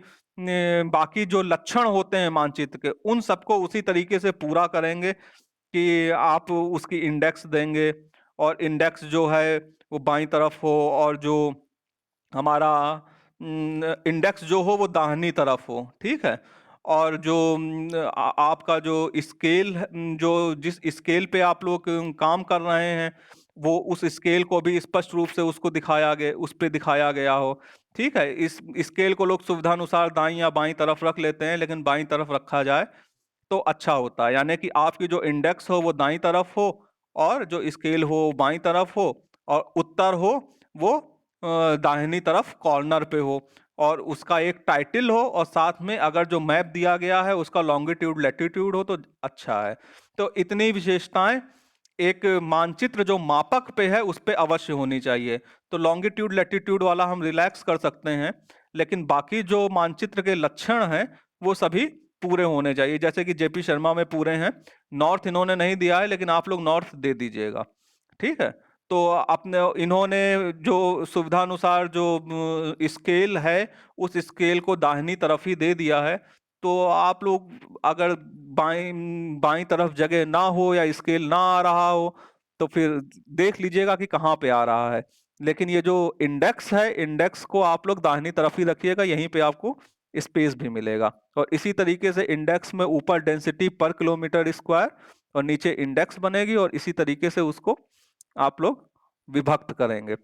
[SPEAKER 1] बाकी जो लक्षण होते हैं मानचित्र के, उन सबको उसी तरीके से पूरा करेंगे कि आप उसकी इंडेक्स देंगे। और इंडेक्स जो है वो बाईं तरफ हो, और जो हमारा इंडेक्स जो हो वो दाहिनी तरफ हो, ठीक है। और जो आपका जो स्केल, जो जिस स्केल पे आप लोग काम कर रहे हैं, वो उस स्केल को भी स्पष्ट रूप से उसको दिखाया गया, उस पे दिखाया गया हो, ठीक है। इस स्केल को लोग सुविधानुसार दाईं या बाईं तरफ रख लेते हैं, लेकिन बाईं तरफ रखा जाए तो अच्छा होता है। यानी कि आपकी जो इंडेक्स हो वो दाईं तरफ हो, और जो स्केल हो वो बाईं तरफ हो, और उत्तर हो वो दाहिनी तरफ कॉर्नर पे हो। और उसका एक टाइटल हो, और साथ में अगर जो मैप दिया गया है उसका लॉन्गिट्यूड लैटिट्यूड हो तो अच्छा है। तो इतनी विशेषताएं एक मानचित्र जो मापक पे है उस पे अवश्य होनी चाहिए। तो लॉन्गिट्यूड लैटिट्यूड वाला हम रिलैक्स कर सकते हैं, लेकिन बाकी जो मानचित्र के लक्षण हैं वो सभी पूरे होने चाहिए। जैसे कि जेपी शर्मा में पूरे हैं। नॉर्थ इन्होंने नहीं दिया है, लेकिन आप लोग नॉर्थ दे दीजिएगा, ठीक है। तो अपने इन्होंने जो सुविधानुसार जो स्केल है, उस स्केल को दाहिनी तरफ ही दे दिया है। तो आप लोग अगर बाईं बाईं तरफ जगह ना हो या स्केल ना आ रहा हो तो फिर देख लीजिएगा कि कहाँ पे आ रहा है। लेकिन ये जो इंडेक्स है, इंडेक्स को आप लोग दाहिनी तरफ ही रखिएगा, यहीं पे आपको स्पेस भी मिलेगा। और इसी तरीके से इंडेक्स में ऊपर डेंसिटी पर किलोमीटर स्क्वायर और नीचे इंडेक्स बनेगी, और इसी तरीके से उसको आप लोग विभक्त करेंगे।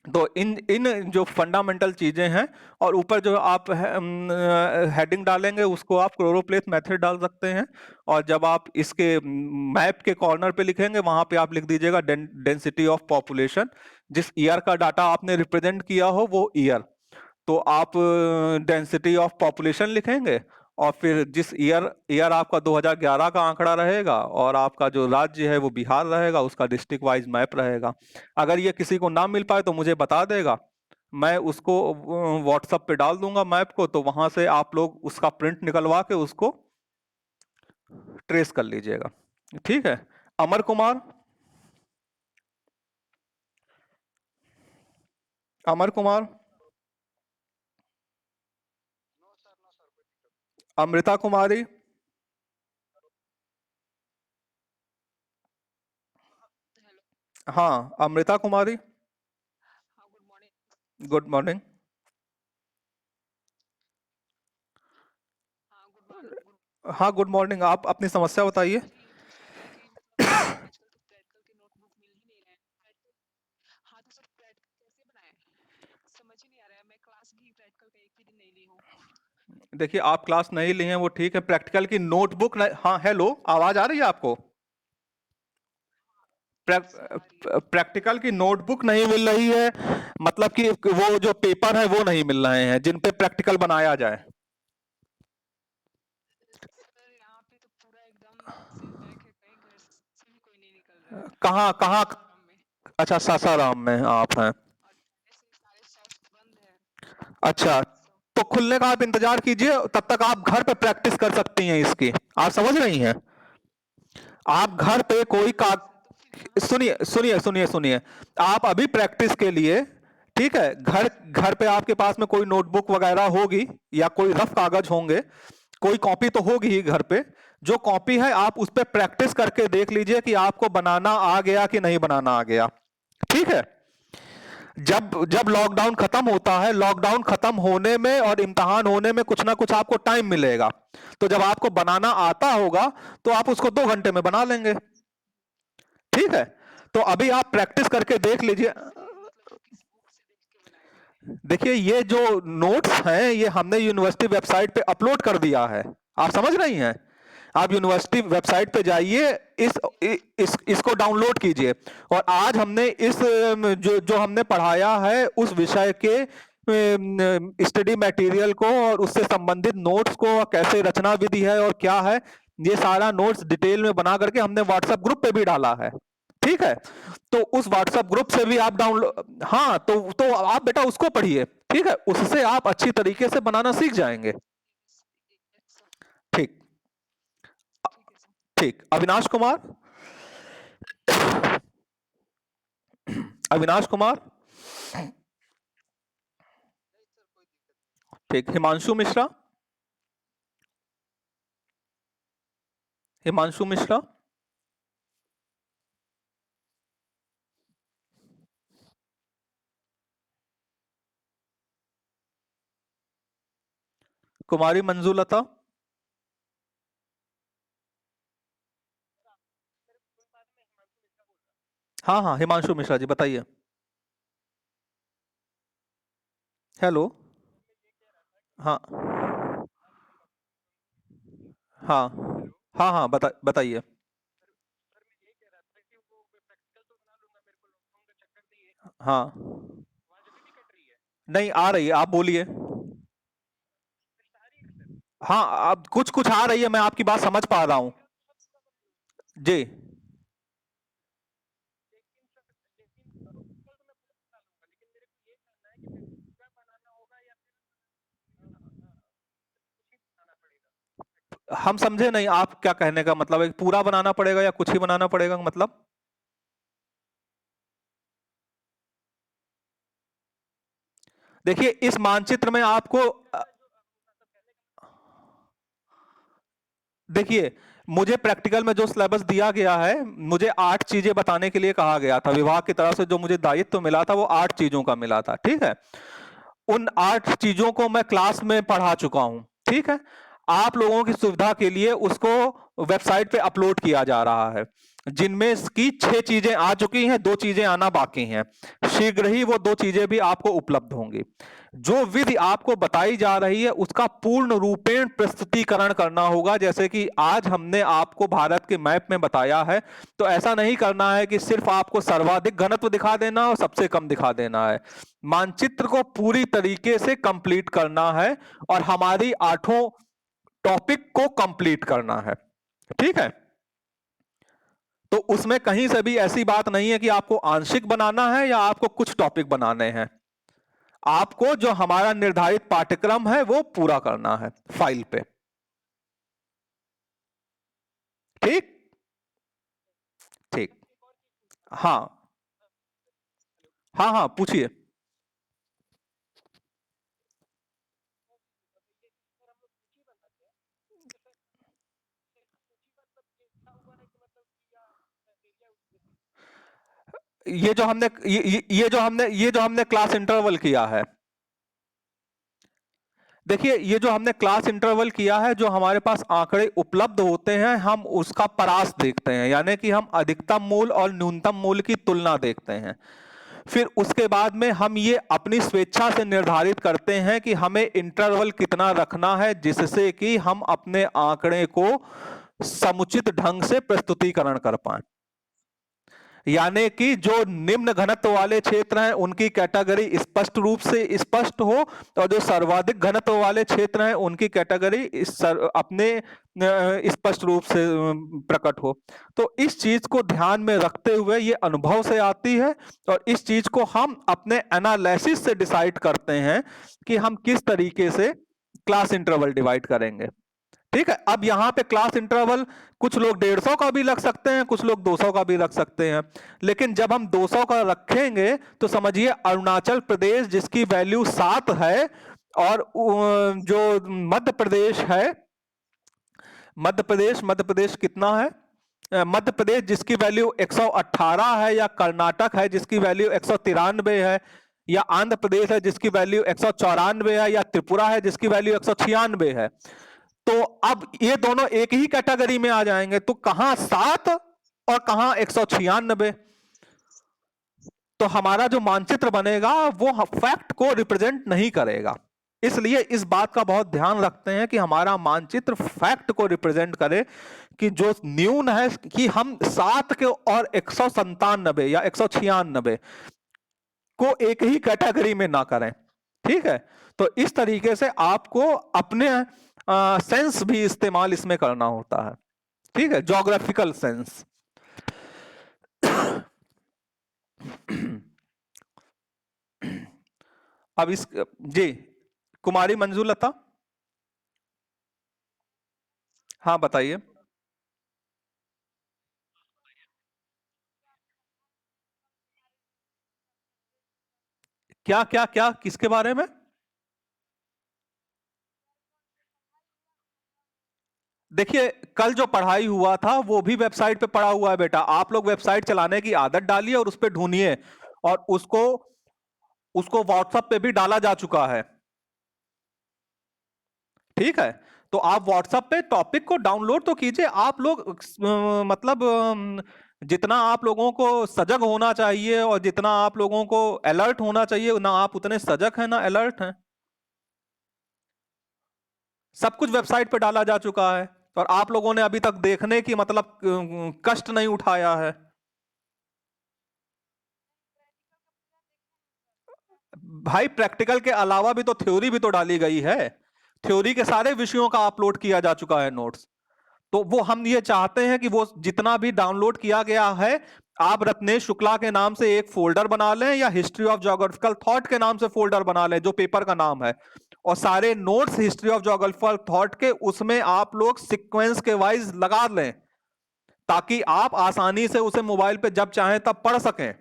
[SPEAKER 1] तो इन इन जो फंडामेंटल चीजें हैं, और ऊपर जो आप हेडिंग डालेंगे उसको आप क्लोरोप्लेथ मेथड डाल सकते हैं। और जब आप इसके मैप के कॉर्नर पे लिखेंगे वहां पे आप लिख दीजिएगा डेंसिटी ऑफ पॉपुलेशन। जिस ईयर का डाटा आपने रिप्रेजेंट किया हो वो ईयर, तो आप डेंसिटी ऑफ पॉपुलेशन लिखेंगे। और फिर जिस ईयर ईयर आपका 2011 का आंकड़ा रहेगा, और आपका जो राज्य है वो बिहार रहेगा, उसका डिस्ट्रिक्ट वाइज मैप रहेगा। अगर ये किसी को ना मिल पाए तो मुझे बता देगा, मैं उसको व्हाट्सएप पे डाल दूंगा मैप को, तो वहां से आप लोग उसका प्रिंट निकलवा के उसको ट्रेस कर लीजिएगा, ठीक है। अमर कुमार। अमर कुमार। अमृता कुमारी। हाँ, अमृता कुमारी। Good morning. हाँ, गुड मॉर्निंग। आप अपनी समस्या बताइए। देखिए, आप क्लास नहीं ली हैं वो ठीक है। प्रैक्टिकल की नोटबुक हाँ, हेलो, आवाज आ रही है आपको? प्रैक्टिकल की नोटबुक नहीं मिल रही है, मतलब कि वो जो पेपर है वो नहीं मिल रहे हैं जिन पे प्रैक्टिकल बनाया जाए। कहाँ कहाँ? अच्छा, सासाराम में आप हैं? अच्छा, तो खुलने का आप इंतजार कीजिए, तब तक आप घर पे प्रैक्टिस कर सकती हैं इसकी। आप समझ रही हैं? आप घर पे कोई का सुनिए सुनिए सुनिए सुनिए, आप अभी प्रैक्टिस के लिए, ठीक है, घर घर पे आपके पास में कोई नोटबुक वगैरह होगी या कोई रफ कागज होंगे, कोई कॉपी तो होगी ही घर पे। जो कॉपी है आप उस पर प्रैक्टिस करके देख लीजिए कि आपको बनाना आ गया कि नहीं बनाना आ गया। ठीक है? जब जब लॉकडाउन खत्म होता है, लॉकडाउन खत्म होने में और इम्तिहान होने में कुछ ना कुछ आपको टाइम मिलेगा, तो जब आपको बनाना आता होगा तो आप उसको 2 घंटे में बना लेंगे। ठीक है? तो अभी आप प्रैक्टिस करके देख लीजिए। देखिए, ये जो नोट्स हैं ये हमने यूनिवर्सिटी वेबसाइट पे अपलोड कर दिया है। आप समझ रही हैं? आप यूनिवर्सिटी वेबसाइट पे जाइए, इसको डाउनलोड कीजिए, और आज हमने इस जो जो हमने पढ़ाया है उस विषय के स्टडी मटेरियल को और उससे संबंधित नोट्स को, कैसे रचना विधि है और क्या है, ये सारा नोट्स डिटेल में बना करके हमने व्हाट्सएप ग्रुप पे भी डाला है। ठीक है? तो उस व्हाट्सएप ग्रुप से भी आप डाउनलोड, हाँ, तो आप बेटा उसको पढ़िए। ठीक है? उससे आप अच्छी तरीके से बनाना सीख जाएंगे। ठीक। ठीक। अविनाश कुमार। अविनाश कुमार। ठीक। हिमांशु मिश्रा। हिमांशु मिश्रा। कुमारी मंजूलता। हाँ हाँ, हिमांशु मिश्रा जी बताइए। हेलो। हाँ हाँ हाँ हाँ, बताइए। हाँ, नहीं आ रही है, आप बोलिए। हाँ, अब कुछ कुछ आ रही है, मैं आपकी बात समझ पा रहा हूँ। जी। हम समझे नहीं, आप क्या कहने का मतलब है? पूरा बनाना पड़ेगा या कुछ ही बनाना पड़ेगा, मतलब? देखिए, इस मानचित्र में आपको देखिए, मुझे प्रैक्टिकल में जो सिलेबस दिया गया है, मुझे 8 चीजें बताने के लिए कहा गया था, विभाग की तरफ से जो मुझे दायित्व तो मिला था वो 8 चीजों का मिला था। ठीक है? उन 8 चीजों को मैं क्लास में पढ़ा चुका हूं। ठीक है? आप लोगों की सुविधा के लिए उसको वेबसाइट पे अपलोड किया जा रहा है, जिनमें की 6 चीजें आ चुकी हैं, 2 चीजें आना बाकी हैं। शीघ्र ही वो 2 चीजें भी आपको उपलब्ध होंगी। जो विधि आपको बताई जा रही है उसका पूर्ण रूपेण प्रस्तुतिकरण करना होगा, जैसे कि आज हमने आपको भारत के मैप में बताया है। तो ऐसा नहीं करना है कि सिर्फ आपको सर्वाधिक घनत्व दिखा देना और सबसे कम दिखा देना है। मानचित्र को पूरी तरीके से कंप्लीट करना है और हमारी 8 टॉपिक को कंप्लीट करना है। ठीक है? तो उसमें कहीं से भी ऐसी बात नहीं है कि आपको आंशिक बनाना है या आपको कुछ टॉपिक बनाने हैं। आपको जो हमारा निर्धारित पाठ्यक्रम है वो पूरा करना है फाइल पे। ठीक। ठीक। हाँ हाँ हाँ, पूछिए। ये जो हमने क्लास इंटरवल किया है, देखिए, ये जो हमने क्लास इंटरवल किया है, जो हमारे पास आंकड़े उपलब्ध होते हैं हम उसका परास देखते हैं, यानी कि हम अधिकतम मूल्य और न्यूनतम मूल्य की तुलना देखते हैं। फिर उसके बाद में हम ये अपनी स्वेच्छा से निर्धारित करते हैं कि हमें इंटरवल कितना रखना है, जिससे कि हम अपने आंकड़े को समुचित ढंग से प्रस्तुतिकरण कर पाए। यानी कि जो निम्न घनत्व वाले क्षेत्र हैं उनकी कैटेगरी स्पष्ट रूप से स्पष्ट हो, और जो सर्वाधिक घनत्व वाले क्षेत्र हैं उनकी कैटेगरी अपने स्पष्ट रूप से प्रकट हो। तो इस चीज को ध्यान में रखते हुए ये अनुभव से आती है, और इस चीज को हम अपने एनालिसिस से डिसाइड करते हैं कि हम किस तरीके से क्लास इंटरवल डिवाइड करेंगे। ठीक है, अब यहाँ पे क्लास इंटरवल कुछ लोग 150 का भी रख सकते हैं, कुछ लोग 200 का भी रख सकते हैं, लेकिन जब हम 200 का रखेंगे तो समझिए अरुणाचल प्रदेश जिसकी वैल्यू 7 है, और जो मध्य प्रदेश है, मध्य प्रदेश कितना है, मध्य प्रदेश जिसकी वैल्यू 118 है, या कर्नाटक है जिसकी वैल्यू 193 है, या आंध्र प्रदेश है जिसकी वैल्यू 194 है, या त्रिपुरा है जिसकी वैल्यू 196 है, तो अब ये दोनों एक ही कैटेगरी में आ जाएंगे। तो कहां 7 और कहां 196, तो हमारा जो मानचित्र बनेगा वो फैक्ट को रिप्रेजेंट नहीं करेगा। इसलिए इस बात का बहुत ध्यान रखते हैं कि हमारा मानचित्र फैक्ट को रिप्रेजेंट करे, कि जो न्यून है कि हम 7 के और 197 या 196 को एक ही कैटेगरी में ना करें। ठीक है, तो इस तरीके से आपको अपने सेंस भी इस्तेमाल इसमें करना होता है। ठीक है, ज्योग्राफिकल सेंस। अब इस जी, कुमारी मंजूलता, हाँ बताइए। क्या क्या क्या किसके बारे में? देखिए, कल जो पढ़ाई हुआ था वो भी वेबसाइट पे पड़ा हुआ है बेटा, आप लोग वेबसाइट चलाने की आदत डालिए और उस पर ढूंढिए, और उसको उसको व्हाट्सएप पे भी डाला जा चुका है। ठीक है, तो आप व्हाट्सएप पे टॉपिक को डाउनलोड तो कीजिए। आप लोग मतलब जितना आप लोगों को सजग होना चाहिए और जितना आप लोगों को अलर्ट होना चाहिए, ना आप उतने सजग हैं ना अलर्ट हैं। सब कुछ वेबसाइट पे डाला जा चुका है, और आप लोगों ने अभी तक देखने की मतलब कष्ट नहीं उठाया है। भाई प्रैक्टिकल के अलावा भी तो थ्योरी भी तो डाली गई है, थ्योरी के सारे विषयों का अपलोड किया जा चुका है नोट्स। तो वो हम ये चाहते हैं कि वो जितना भी डाउनलोड किया गया है, आप रत्नेश शुक्ला के नाम से एक फोल्डर बना लें, या हिस्ट्री ऑफ ज्योग्राफिकल थॉट के नाम से फोल्डर बना लें जो पेपर का नाम है, और सारे notes history of geographical thought के उसमें आप लोग सीक्वेंस के वाइज लगा लें, ताकि आप आसानी से उसे मोबाइल पे जब चाहें तब पढ़ सकें।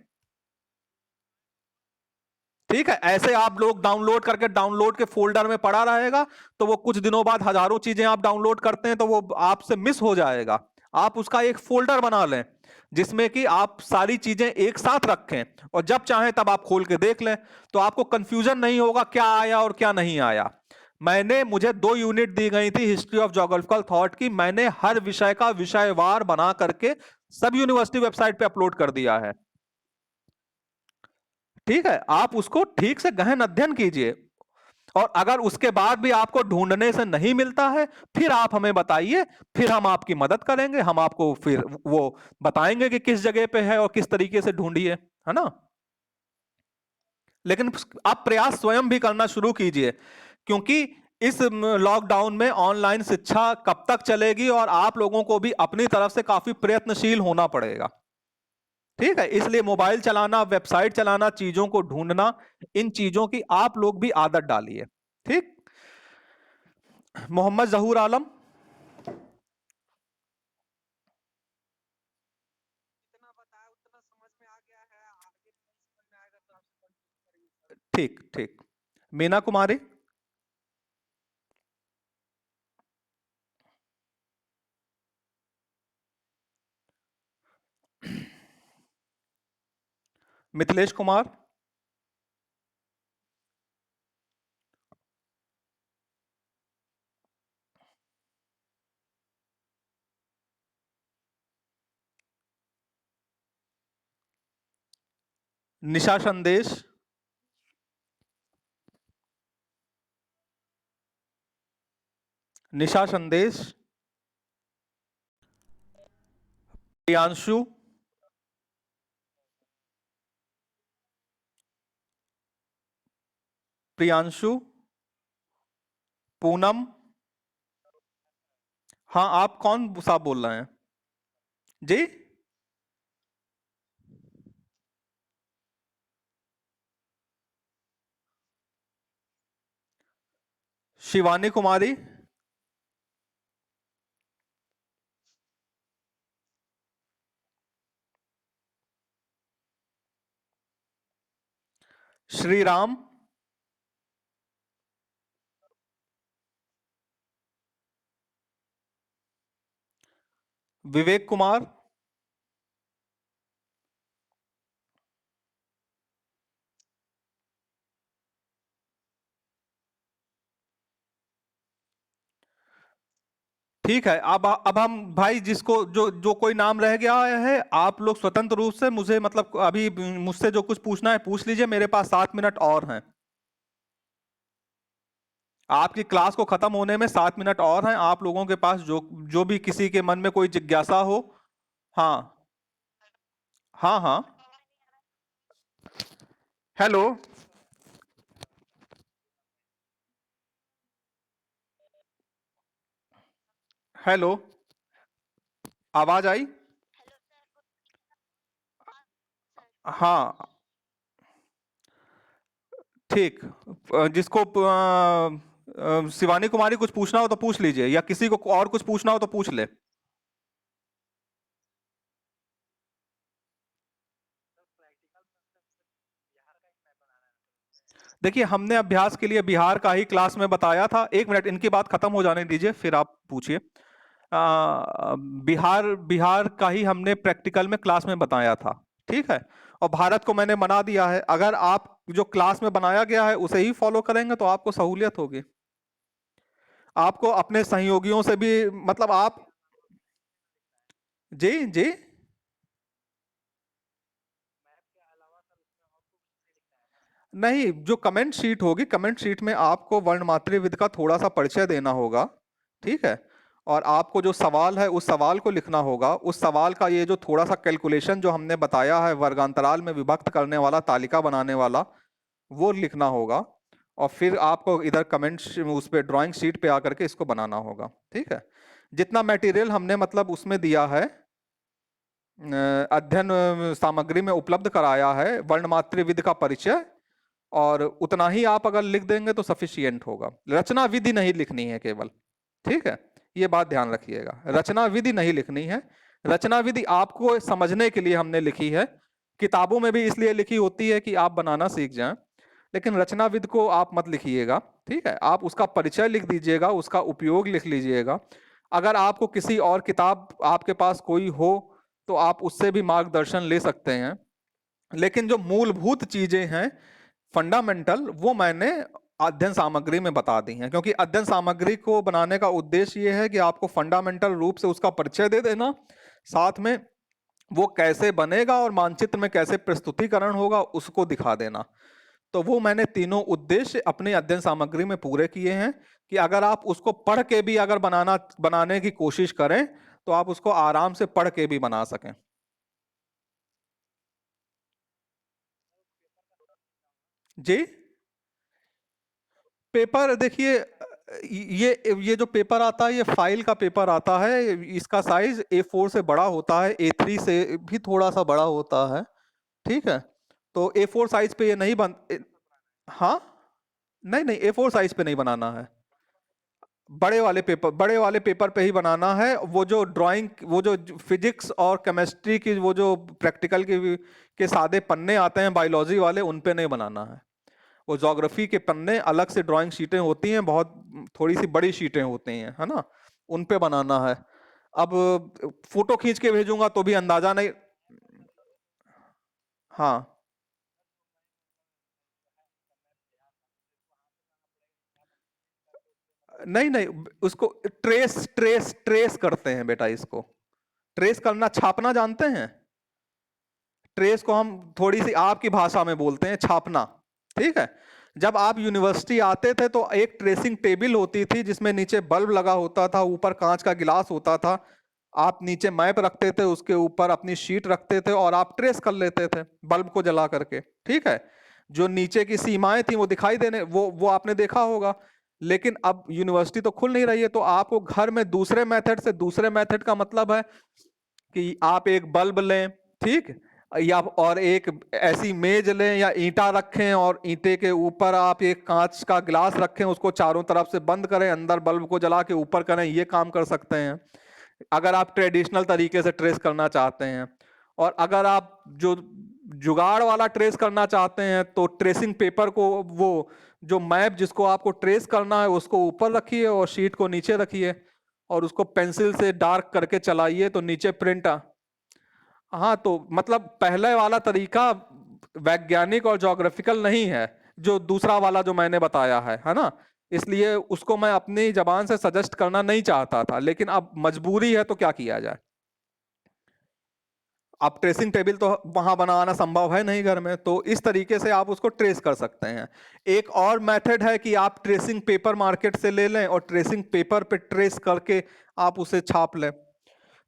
[SPEAKER 1] ठीक है, ऐसे आप लोग डाउनलोड करके डाउनलोड के फोल्डर में पड़ा रहेगा, तो वो कुछ दिनों बाद हजारों चीजें आप डाउनलोड करते हैं तो वो आपसे मिस हो जाएगा। आप उसका एक फोल्डर बना लें जिसमें कि आप सारी चीजें एक साथ रखें, और जब चाहें तब आप खोल के देख लें, तो आपको कंफ्यूजन नहीं होगा क्या आया और क्या नहीं आया। मुझे 2 यूनिट दी गई थी हिस्ट्री ऑफ ज्योग्राफिकल थॉट की, मैंने हर विषय का विषयवार बना करके सब यूनिवर्सिटी वेबसाइट पे अपलोड कर दिया है। ठीक है, आप उसको ठीक से गहन अध्ययन कीजिए, और अगर उसके बाद भी आपको ढूंढने से नहीं मिलता है, फिर आप हमें बताइए, फिर हम आपकी मदद करेंगे, हम आपको फिर वो बताएंगे कि किस जगह पे है और किस तरीके से ढूंढिए, है ना। लेकिन आप प्रयास स्वयं भी करना शुरू कीजिए, क्योंकि इस लॉकडाउन में ऑनलाइन शिक्षा कब तक चलेगी, और आप लोगों को भी अपनी तरफ से काफी प्रयत्नशील होना पड़ेगा। ठीक है, इसलिए मोबाइल चलाना, वेबसाइट चलाना, चीजों को ढूंढना, इन चीजों की आप लोग भी आदत डालिए। ठीक। मोहम्मद जहूर आलम। ठीक ठीक। मीना कुमारी। मिथिलेश कुमार। निशा संदेश। निशा संदेश। प्रियांशु। प्रियांशु, पूनम। हाँ, आप कौन साहब बोल रहे हैं? जी। शिवानी कुमारी। श्री राम। विवेक कुमार। ठीक है, अब हम भाई जिसको जो जो कोई नाम रह गया है, आप लोग स्वतंत्र रूप से मुझे मतलब अभी मुझसे जो कुछ पूछना है पूछ लीजिए, मेरे पास 7 मिनट और हैं। आपकी क्लास को खत्म होने में 7 मिनट और हैं, आप लोगों के पास जो जो भी किसी के मन में कोई जिज्ञासा हो। हाँ। हाँ हाँ। हेलो। हेलो। आवाज आई? हाँ। ठीक। जिसको शिवानी कुमारी कुछ पूछना हो तो पूछ लीजिए, या किसी को और कुछ पूछना हो तो पूछ ले। देखिए, हमने अभ्यास के लिए बिहार का ही क्लास में बताया था। 1 मिनट, इनकी बात खत्म हो जाने दीजिए फिर आप पूछिए। बिहार बिहार का ही हमने प्रैक्टिकल में क्लास में बताया था। ठीक है। और भारत को मैंने बना दिया है। अगर आप जो क्लास में बनाया गया है उसे ही फॉलो करेंगे तो आपको सहूलियत होगी। आपको अपने सहयोगियों से भी मतलब आप। जी जी। नहीं, जो कमेंट शीट होगी, कमेंट शीट में आपको वर्णमात्री विधि का थोड़ा सा परिचय देना होगा। ठीक है। और आपको जो सवाल है उस सवाल को लिखना होगा। उस सवाल का ये जो थोड़ा सा कैलकुलेशन जो हमने बताया है, वर्गांतराल में विभक्त करने वाला, तालिका बनाने वाला, वो लिखना होगा। और फिर आपको इधर कमेंट उस पे ड्राइंग शीट पे आकर के इसको बनाना होगा। ठीक है। जितना मटेरियल हमने मतलब उसमें दिया है, अध्ययन सामग्री में उपलब्ध कराया है, वर्णमात्र विधि का परिचय, और उतना ही आप अगर लिख देंगे तो सफिशियंट होगा। रचना विधि नहीं लिखनी है केवल। ठीक है। ये बात ध्यान रखिएगा, रचना विधि नहीं लिखनी है। रचना विधि आपको समझने के लिए हमने लिखी है। किताबों में भी इसलिए लिखी होती है कि आप बनाना सीख जाएं। लेकिन रचना विधि को आप मत लिखिएगा। ठीक है, आप उसका परिचय लिख दीजिएगा, उसका उपयोग लिख लीजिएगा। अगर आपको किसी और किताब आपके पास कोई हो तो आप उससे भी मार्गदर्शन ले सकते हैं। लेकिन जो मूलभूत चीजें हैं, फंडामेंटल, वो मैंने अध्ययन सामग्री में बता दी हैं। क्योंकि अध्ययन सामग्री को बनाने का उद्देश्य ये है कि आपको फंडामेंटल रूप से उसका परिचय दे देना, साथ में वो कैसे बनेगा और मानचित्र में कैसे प्रस्तुतिकरण होगा उसको दिखा देना। तो वो मैंने तीनों उद्देश्य अपने अध्ययन सामग्री में पूरे किए हैं कि अगर आप उसको पढ़ के भी अगर बनाने की कोशिश करें तो आप उसको आराम से पढ़ के भी बना सकें। जी। पेपर देखिए, ये जो पेपर आता है ये फाइल का पेपर आता है। इसका साइज A4 से बड़ा होता है, A3 से भी थोड़ा सा बड़ा होता है। ठीक है। तो A4 साइज पे ये नहीं हाँ। नहीं नहीं, A4 साइज पे नहीं बनाना है। बड़े वाले पेपर पे ही बनाना है। वो जो ड्राइंग, वो जो फिजिक्स और केमिस्ट्री की वो जो प्रैक्टिकल के सादे पन्ने आते हैं बायोलॉजी वाले, उन पे नहीं बनाना है। वो ज्योग्राफी के पन्ने अलग से ड्राइंग शीटें होती हैं, बहुत थोड़ी सी बड़ी शीटें होती हैं, है ना, उन पे बनाना है। अब फोटो खींच के भेजूंगा तो भी अंदाजा नहीं। हाँ। नहीं नहीं, उसको ट्रेस ट्रेस ट्रेस करते हैं बेटा, इसको ट्रेस करना, छापना जानते हैं? ट्रेस को हम थोड़ी सी आपकी भाषा में बोलते हैं छापना। ठीक है। जब आप यूनिवर्सिटी आते थे तो एक ट्रेसिंग टेबल होती थी जिसमें नीचे बल्ब लगा होता था, ऊपर कांच का गिलास होता था। आप नीचे मैप रखते थे, उसके ऊपर अपनी शीट रखते थे और आप ट्रेस कर लेते थे बल्ब को जला करके। ठीक है। जो नीचे की सीमाएं थी वो दिखाई देने वो आपने देखा होगा। लेकिन अब यूनिवर्सिटी तो खुल नहीं रही है, तो आपको घर में दूसरे मेथड का मतलब है कि आप एक बल्ब लें, ठीक, या और एक ऐसी मेज लें या ईंटा रखें और ईंटे के ऊपर आप एक कांच का गिलास रखें, उसको चारों तरफ से बंद करें, अंदर बल्ब को जला के ऊपर करें, ये काम कर सकते हैं अगर आप ट्रेडिशनल तरीके से ट्रेस करना चाहते हैं। और अगर आप जो जुगाड़ वाला ट्रेस करना चाहते हैं तो ट्रेसिंग पेपर को, वो जो मैप जिसको आपको ट्रेस करना है उसको ऊपर रखिए और शीट को नीचे रखिए और उसको पेंसिल से डार्क करके चलाइए तो नीचे प्रिंट हाँ, तो मतलब पहले वाला तरीका वैज्ञानिक और ज्योग्राफिकल नहीं है, जो दूसरा वाला जो मैंने बताया है ना। इसलिए उसको मैं अपनी जबान से सजेस्ट करना नहीं चाहता था, लेकिन अब मजबूरी है तो क्या किया जाए। अब ट्रेसिंग टेबल तो वहां बनाना संभव है नहीं घर में, तो इस तरीके से आप उसको ट्रेस कर सकते हैं। एक और मेथड है कि आप ट्रेसिंग पेपर मार्केट से ले लें और ट्रेसिंग पेपर पे ट्रेस करके आप उसे छाप लें।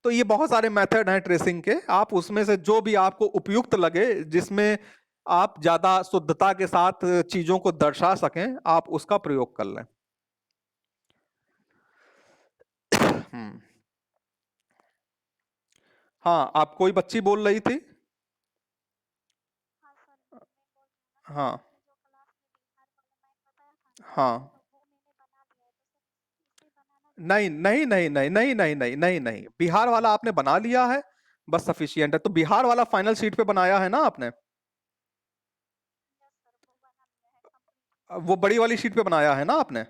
[SPEAKER 1] तो ये बहुत सारे मेथड हैं ट्रेसिंग के, आप उसमें से जो भी आपको उपयुक्त लगे, जिसमें आप ज्यादा शुद्धता के साथ चीजों को दर्शा सकें, आप उसका प्रयोग कर लें। हाँ, आप कोई बच्ची बोल रही थी। हाँ हाँ, नहीं नहीं नहीं नहीं नहीं नहीं नहीं नहीं नहीं, बिहार वाला आपने बना लिया है, बस सफिशियंट है। तो बिहार वाला फाइनल शीट पे बनाया है ना आपने? वो बड़ी वाली शीट पे बनाया है ना आपने?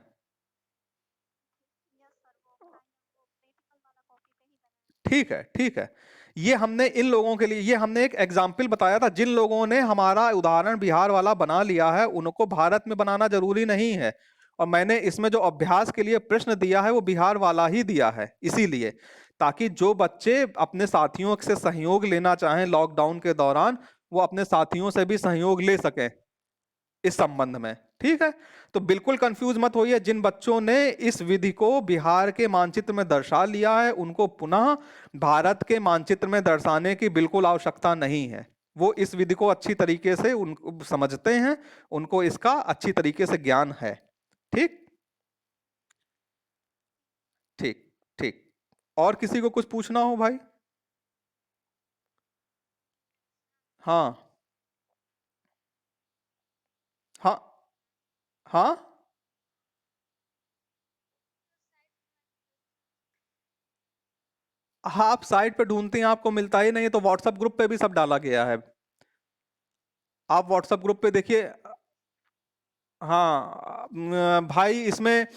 [SPEAKER 1] ठीक है, ठीक है। ये हमने इन लोगों के लिए, ये हमने एक एग्जाम्पल बताया था। जिन लोगों ने हमारा उदाहरण बिहार वाला बना लिया है उनको भारत में बनाना जरूरी नहीं है। और मैंने इसमें जो अभ्यास के लिए प्रश्न दिया है वो बिहार वाला ही दिया है, इसीलिए ताकि जो बच्चे अपने साथियों से सहयोग लेना चाहें लॉकडाउन के दौरान, वो अपने साथियों से भी सहयोग ले सकें इस संबंध में। ठीक है, तो बिल्कुल कंफ्यूज मत होइए। जिन बच्चों ने इस विधि को बिहार के मानचित्र में दर्शा लिया है उनको पुनः भारत के मानचित्र में दर्शाने की बिल्कुल आवश्यकता नहीं है। वो इस विधि को अच्छी तरीके से उन समझते हैं, उनको इसका अच्छी तरीके से ज्ञान है। ठीक ठीक ठीक। और किसी को कुछ पूछना हो भाई? हाँ हाँ हाँ हाँ, आप साइट पे ढूंढती हैं आपको मिलता ही नहीं है, तो व्हाट्सएप ग्रुप पे भी सब डाला गया है। आप व्हाट्सएप ग्रुप पे देखिए। हाँ भाई, इसमें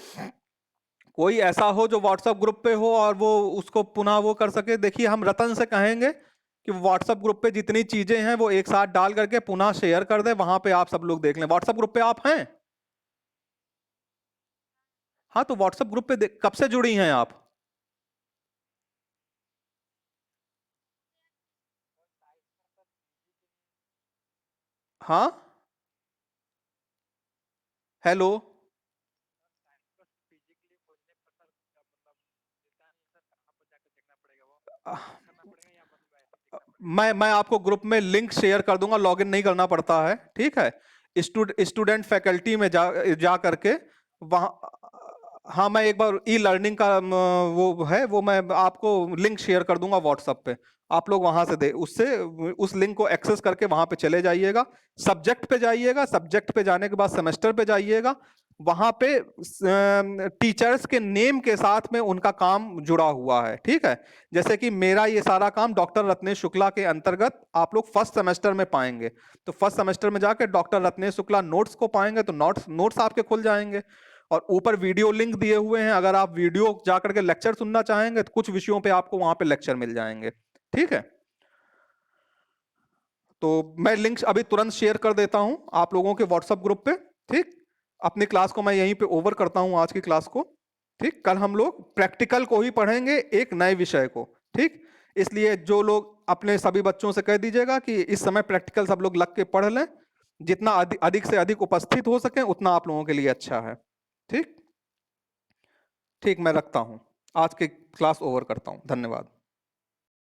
[SPEAKER 1] कोई ऐसा हो जो व्हाट्सएप ग्रुप पे हो और वो उसको पुनः वो कर सके। देखिए, हम रतन से कहेंगे कि व्हाट्सएप ग्रुप पे जितनी चीजें हैं वो एक साथ डाल करके पुनः शेयर कर दे, वहां पे आप सब लोग देख लें। व्हाट्सएप ग्रुप पे आप हैं? हाँ, तो व्हाट्सएप ग्रुप पे कब से जुड़ी हैं आप? हाँ, हेलो। मैं आपको ग्रुप में लिंक शेयर कर दूंगा, लॉगिन नहीं करना पड़ता है, ठीक है। स्टूडेंट फैकल्टी में जा करके वहाँ, हाँ, मैं एक बार ई लर्निंग का वो है, वो मैं आपको लिंक शेयर कर दूंगा व्हाट्सएप पे। आप लोग वहां से दे उससे उस लिंक को एक्सेस करके वहां पे चले जाइएगा। सब्जेक्ट पे जाइएगा, सब्जेक्ट पे जाने के बाद सेमेस्टर पे जाइएगा। वहां पे टीचर्स के नेम के साथ में उनका काम जुड़ा हुआ है, ठीक है। जैसे कि मेरा ये सारा काम डॉक्टर रत्नेश शुक्ला के अंतर्गत आप लोग फर्स्ट सेमेस्टर में पाएंगे। तो फर्स्ट सेमेस्टर में जाके डॉक्टर रत्नेश शुक्ला नोट्स को पाएंगे तो नोट्स नोट्स आपके खुल जाएंगे। और ऊपर वीडियो लिंक दिए हुए हैं, अगर आप वीडियो जाकर के लेक्चर सुनना चाहेंगे तो कुछ विषयों पे आपको वहां पे लेक्चर मिल जाएंगे। ठीक है, तो मैं लिंक अभी तुरंत शेयर कर देता हूं आप लोगों के व्हाट्सएप ग्रुप पे। ठीक, अपनी क्लास को मैं यहीं पे ओवर करता हूं, आज की क्लास को। ठीक, कल हम लोग प्रैक्टिकल को ही पढ़ेंगे, एक नए विषय को। ठीक, इसलिए जो लोग अपने सभी बच्चों से कह दीजिएगा कि इस समय प्रैक्टिकल सब लोग लग के पढ़ लें, जितना अधिक से अधिक उपस्थित हो सके उतना आप लोगों के लिए अच्छा है। ठीक ठीक, मैं रखता हूं, आज की क्लास ओवर करता हूं, धन्यवाद।